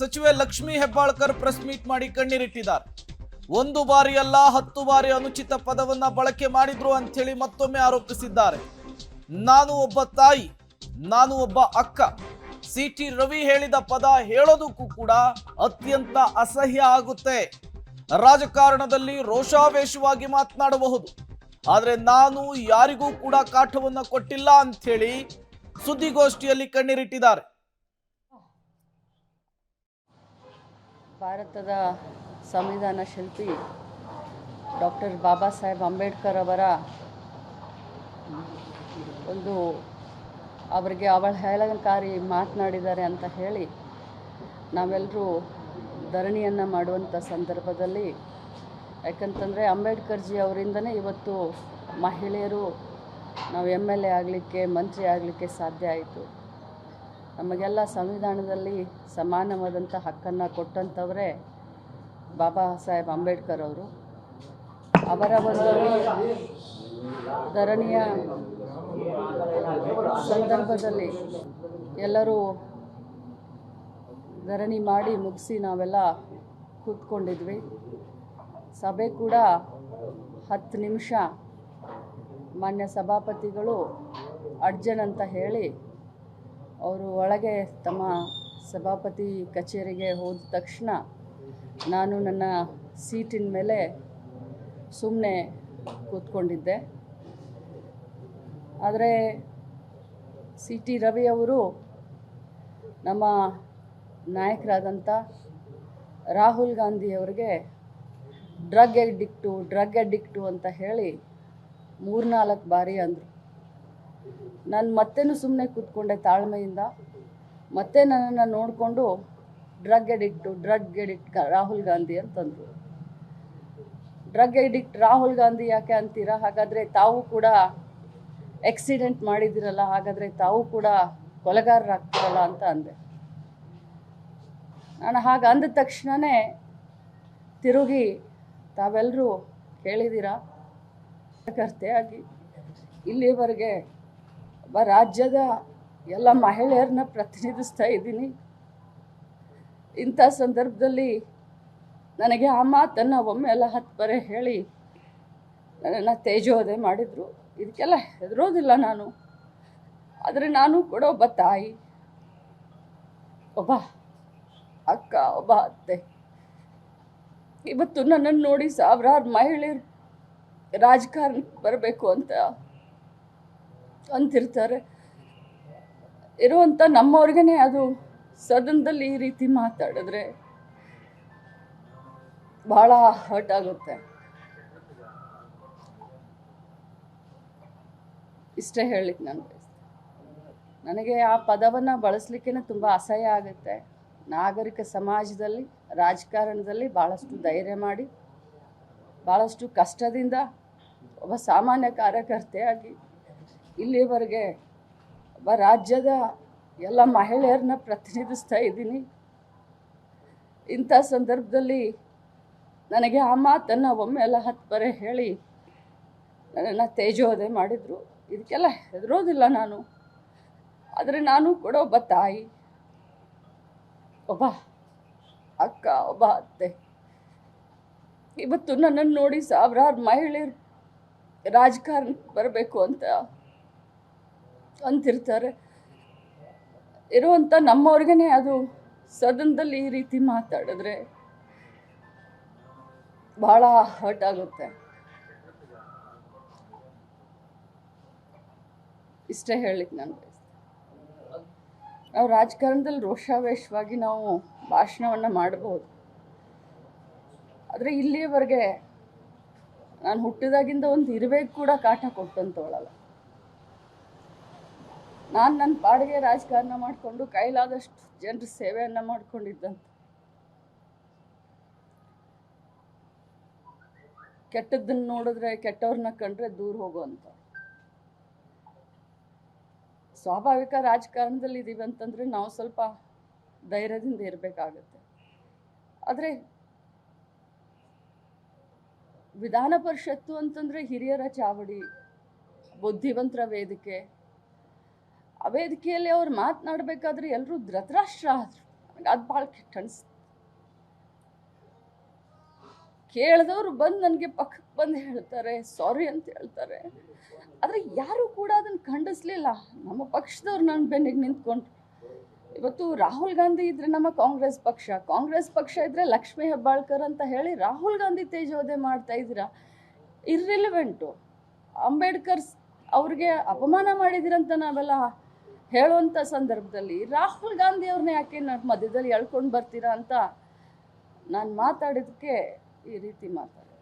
ಸಚಿವೆ Lakshmi Hebbalkar press meet ಮಾಡಿ ಕಣ್ಣೀರಿಟ್ಟಿದ್ದಾರೆ. ಒಂದು ಬಾರಿ ಅಲ್ಲ 10 ಬಾರಿ ಅನುಚಿತ ಪದವನ್ನ ಬಳಕೆ ಮಾಡಿದ್ರು ಅಂತೇಳಿ ಮತ್ತೊಮ್ಮೆ ಆರೋಪಿಸಿದ್ದಾರೆ. ನಾನು ಒಬ್ಬ ತಾಯಿ, ನಾನು ಒಬ್ಬ ಅಕ್ಕ. ಸಿಟಿ ರವಿ ಹೇಳಿದ ಪದ ಹೇಳೋದಕ್ಕೂ ಕೂಡ ಅತ್ಯಂತ ಅಸಹ್ಯ ಆಗುತ್ತೆ. ರಾಜಕಾರಣದಲ್ಲಿ ರೋಷಾವೇಶವಾಗಿ ಮಾತನಾಡಬಹುದು, ಆದ್ರೆ ನಾನು ಯಾರಿಗೂ ಕೂಡ ಕಾಟವನ್ನ ಕೊಟ್ಟಿಲ್ಲ ಅಂಥೇಳಿ ಸುದ್ದಿಗೋಷ್ಠಿಯಲ್ಲಿ ಕಣ್ಣೀರಿಟ್ಟಿದ್ದಾರೆ. ಭಾರತದ ಸಂವಿಧಾನ ಶಿಲ್ಪಿ ಡಾಕ್ಟರ್ ಬಾಬಾ ಸಾಹೇಬ್ ಅಂಬೇಡ್ಕರ್ ಅವರ ಅವರಿಗೆ ಅವಹೇಳನಕಾರಿ ಮಾತನಾಡಿದ್ದಾರೆ ಅಂತ ಹೇಳಿ ನಾವೆಲ್ಲರೂ ಧರಣಿಯನ್ನು ಮಾಡುವಂಥ ಸಂದರ್ಭದಲ್ಲಿ, ಯಾಕಂತಂದರೆ ಅಂಬೇಡ್ಕರ್ಜಿ ಅವರಿಂದನೇ ಇವತ್ತು ಮಹಿಳೆಯರು ನಾವು MLA ಆಗಲಿಕ್ಕೆ, ಮಂತ್ರಿ ಆಗಲಿಕ್ಕೆ ಸಾಧ್ಯ ಆಯಿತು. ನಮಗೆಲ್ಲ ಸಂವಿಧಾನದಲ್ಲಿ ಸಮಾನವಾದಂಥ ಹಕ್ಕನ್ನು ಕೊಟ್ಟಂಥವರೇ ಬಾಬಾ ಸಾಹೇಬ್ ಅಂಬೇಡ್ಕರ್ ಅವರು. ಅವರ ಒಂದು ಧರಣಿಯ ಸಂದರ್ಭದಲ್ಲಿ ಎಲ್ಲರೂ ಧರಣಿ ಮಾಡಿ ಮುಗಿಸಿ ನಾವೆಲ್ಲ ಕೂತ್ಕೊಂಡಿದ್ವಿ. ಸಭೆ ಕೂಡ 10 ನಿಮಿಷ ಮಾನ್ಯ ಸಭಾಪತಿಗಳು ಅಡ್ಜನ್ ಅಂತ ಹೇಳಿ ಅವರು ಒಳಗೆ ತಮ್ಮ ಸಭಾಪತಿ ಕಚೇರಿಗೆ ಹೋದ ತಕ್ಷಣ ನಾನು ನನ್ನ ಸೀಟಿನ ಮೇಲೆ ಸುಮ್ಮನೆ ಕೂತ್ಕೊಂಡಿದ್ದೆ. ಆದರೆ CT ರವಿ ಅವರು ನಮ್ಮ ನಾಯಕರಾದಂಥ ರಾಹುಲ್ ಗಾಂಧಿಯವರಿಗೆ ಡ್ರಗ್ ಅಡಿಕ್ಟು ಅಂತ ಹೇಳಿ 3-4 ಬಾರಿ ಅಂದರು. ನಾನು ಮತ್ತೇನು ಸುಮ್ಮನೆ ಕೂತ್ಕೊಂಡೆ ತಾಳ್ಮೆಯಿಂದ. ಮತ್ತೆ ನನ್ನನ್ನು ನೋಡಿಕೊಂಡು ಡ್ರಗ್ ಎಡಿಕ್ಟ್ ರಾಹುಲ್ ಗಾಂಧಿ ಅಂತಂದರು. ಡ್ರಗ್ ಎಡಿಕ್ಟ್ ರಾಹುಲ್ ಗಾಂಧಿ ಯಾಕೆ ಅಂತೀರಾ? ಹಾಗಾದರೆ ತಾವು ಕೂಡ ಆಕ್ಸಿಡೆಂಟ್ ಮಾಡಿದಿರಲ್ಲ, ಹಾಗಾದರೆ ತಾವು ಕೂಡ ಕೊಲೆಗಾರರಾಗ್ತಿರಲ್ಲ ಅಂತ ಅಂದೆ. ನಾನು ಹಾಗೆ ಅಂದ ತಕ್ಷಣವೇ ತಿರುಗಿ, ತಾವೆಲ್ಲರೂ ಕೇಳಿದ್ದೀರಾ, ಕರ್ತೆಯಾಗಿ ಇಲ್ಲಿವರೆಗೆ ಒಬ್ಬ ರಾಜ್ಯದ ಎಲ್ಲ ಮಹಿಳೆಯರನ್ನ ಪ್ರತಿನಿಧಿಸ್ತಾ ಇದ್ದೀನಿ. ಇಂಥ ಸಂದರ್ಭದಲ್ಲಿ ನನಗೆ ಆ ಮಾತನ್ನು ಒಮ್ಮೆ ಎಲ್ಲ 10 ಬಾರಿ ಹೇಳಿ ನನ್ನನ್ನು ತೇಜೋವಧೆ ಮಾಡಿದರು. ಇದಕ್ಕೆಲ್ಲ ಹೆದರೋದಿಲ್ಲ ನಾನು. ಆದರೆ ನಾನು ಕೂಡ ಒಬ್ಬ ತಾಯಿ, ಒಬ್ಬ ಅಕ್ಕ, ಒಬ್ಬ ಅತ್ತೆ. ಇವತ್ತು ನನ್ನನ್ನು ನೋಡಿ ಸಾವಿರಾರು ಮಹಿಳೆಯರು ರಾಜಕಾರಣಕ್ಕೆ ಬರಬೇಕು ಅಂತ ಅಂತಿರ್ತಾರೆ. ಇರುವಂಥ ನಮ್ಮವ್ರಿಗೇ ಅದು ಸದನದಲ್ಲಿ ಈ ರೀತಿ ಮಾತಾಡಿದ್ರೆ ಬಹಳ ಹರ್ಟ್ ಆಗುತ್ತೆ. ಇಷ್ಟೇ ಹೇಳಲಿಕ್ಕೆ ನಾನು ನನಗೆ ಆ ಪದವನ್ನು ಬಳಸಲಿಕ್ಕೆ ತುಂಬ ಅಸಹ್ಯ ಆಗುತ್ತೆ. ನಾಗರಿಕ ಸಮಾಜದಲ್ಲಿ, ರಾಜಕಾರಣದಲ್ಲಿ ಭಾಳಷ್ಟು ಧೈರ್ಯ ಮಾಡಿ, ಭಾಳಷ್ಟು ಕಷ್ಟದಿಂದ ಒಬ್ಬ ಸಾಮಾನ್ಯ ಕಾರ್ಯಕರ್ತೆಯಾಗಿ ಇಲ್ಲಿವರೆಗೆ ಒಬ್ಬ ರಾಜ್ಯದ ಎಲ್ಲ ಮಹಿಳೆಯರನ್ನ ಪ್ರತಿನಿಧಿಸ್ತಾ ಇದ್ದೀನಿ. ಇಂಥ ಸಂದರ್ಭದಲ್ಲಿ ನನಗೆ ಆ ಮಾತನ್ನು ಒಮ್ಮೆ ಎಲ್ಲ 10 ಬಾರಿ ಹೇಳಿ ನನ್ನನ್ನು ತೇಜೋವಧೆ ಮಾಡಿದರು. ಇದಕ್ಕೆಲ್ಲ ಹೆದರೋದಿಲ್ಲ ನಾನು. ಆದರೆ ನಾನು ಕೂಡ ಒಬ್ಬ ತಾಯಿ, ಒಬ್ಬ ಅಕ್ಕ, ಒಬ್ಬ ಅತ್ತೆ. ಇವತ್ತು ನನ್ನನ್ನು ನೋಡಿ ಸಾವಿರಾರು ಮಹಿಳೆಯರು ರಾಜಕಾರಣಕ್ಕೆ ಬರಬೇಕು ಅಂತ ಅಂತಿರ್ತಾರೆ. ಇರುವಂಥ ನಮ್ಮವ್ರಿಗೇ ಅದು ಸದನದಲ್ಲಿ ಈ ರೀತಿ ಮಾತಾಡಿದ್ರೆ ಬಹಳ ಹರ್ಟ್ ಆಗುತ್ತೆ. ಇಷ್ಟೇ ಹೇಳಲಿಕ್ಕೆ ನಾನು ನಾವು ರಾಜಕಾರಣದಲ್ಲಿ ರೋಷಾವೇಶವಾಗಿ ನಾವು ಭಾಷಣವನ್ನು ಮಾಡಬಹುದು. ಆದರೆ ಇಲ್ಲಿಯವರೆಗೆ ನಾನು ಹುಟ್ಟಿದಾಗಿಂದ ಒಂದು ಇರುವೆಗೆ ಕೂಡ ಕಾಟ ಕೊಟ್ಟಂತವಳಲ್ಲ. ನಾನು ನನ್ನ ಪಾಡಿಗೆ ರಾಜಕಾರಣ ಮಾಡಿಕೊಂಡು ಕೈಲಾದಷ್ಟು ಜನರ ಸೇವೆಯನ್ನು ಮಾಡಿಕೊಂಡಿದ್ದಂತ. ಕೆಟ್ಟದ್ದನ್ನು ನೋಡಿದ್ರೆ, ಕೆಟ್ಟವ್ರನ್ನ ಕಂಡ್ರೆ ದೂರ ಹೋಗುವಂಥ ಸ್ವಾಭಾವಿಕ ರಾಜಕಾರಣದಲ್ಲಿ ಇದ್ದೀವಿ ಅಂತಂದರೆ ನಾವು ಸ್ವಲ್ಪ ಧೈರ್ಯದಿಂದ ಇರಬೇಕಾಗತ್ತೆ. ಆದರೆ ವಿಧಾನ ಪರಿಷತ್ತು ಅಂತಂದರೆ ಹಿರಿಯರ ಚಾವಡಿ, ಬುದ್ಧಿವಂತರ ವೇದಿಕೆ. ಆ ವೇದಿಕೆಯಲ್ಲಿ ಅವ್ರು ಮಾತನಾಡಬೇಕಾದ್ರೆ ಎಲ್ಲರೂ ಧೃತರಾಷ್ಟ್ರ ಆದರು. ಅದು ಭಾಳ ಕೆಟ್ಟ ಅನಿಸ್ತು. ಕೇಳಿದವರು ಬಂದು ನನಗೆ ಪಕ್ಕಕ್ಕೆ ಬಂದು ಹೇಳ್ತಾರೆ, ಸಾರಿ ಅಂತ ಹೇಳ್ತಾರೆ. ಆದರೆ ಯಾರೂ ಕೂಡ ಅದನ್ನು ಖಂಡಿಸ್ಲಿಲ್ಲ. ನಮ್ಮ ಪಕ್ಷದವ್ರು ನನ್ನ ಬೆನ್ನಿಗೆ ನಿಂತ್ಕೊಂಡು, ಇವತ್ತು ರಾಹುಲ್ ಗಾಂಧಿ ಇದ್ರೆ ನಮ್ಮ ಕಾಂಗ್ರೆಸ್ ಪಕ್ಷ ಇದ್ರೆ ಲಕ್ಷ್ಮೀ ಹೆಬ್ಬಾಳ್ಕರ್ ಅಂತ ಹೇಳಿ ರಾಹುಲ್ ಗಾಂಧಿ ತೇಜೋವಧೆ ಮಾಡ್ತಾ ಇದ್ದೀರಾ. ಇರ್ರಿಲಿವೆಂಟು. ಅಂಬೇಡ್ಕರ್ ಅವ್ರಿಗೆ ಅಪಮಾನ ಮಾಡಿದಿರಂತ ನಾವೆಲ್ಲ ಹೇಳುವಂಥ ಸಂದರ್ಭದಲ್ಲಿ ರಾಹುಲ್ ಗಾಂಧಿ ಅವ್ರನ್ನ ಯಾಕೆ ಮಧ್ಯದಲ್ಲಿ ಎಳ್ಕೊಂಡು ಬರ್ತೀರಾ ಅಂತ ನಾನು ಮಾತಾಡಿದ್ದಕ್ಕೆ ಈ ರೀತಿ ಮಾತಾಡಿದೆ.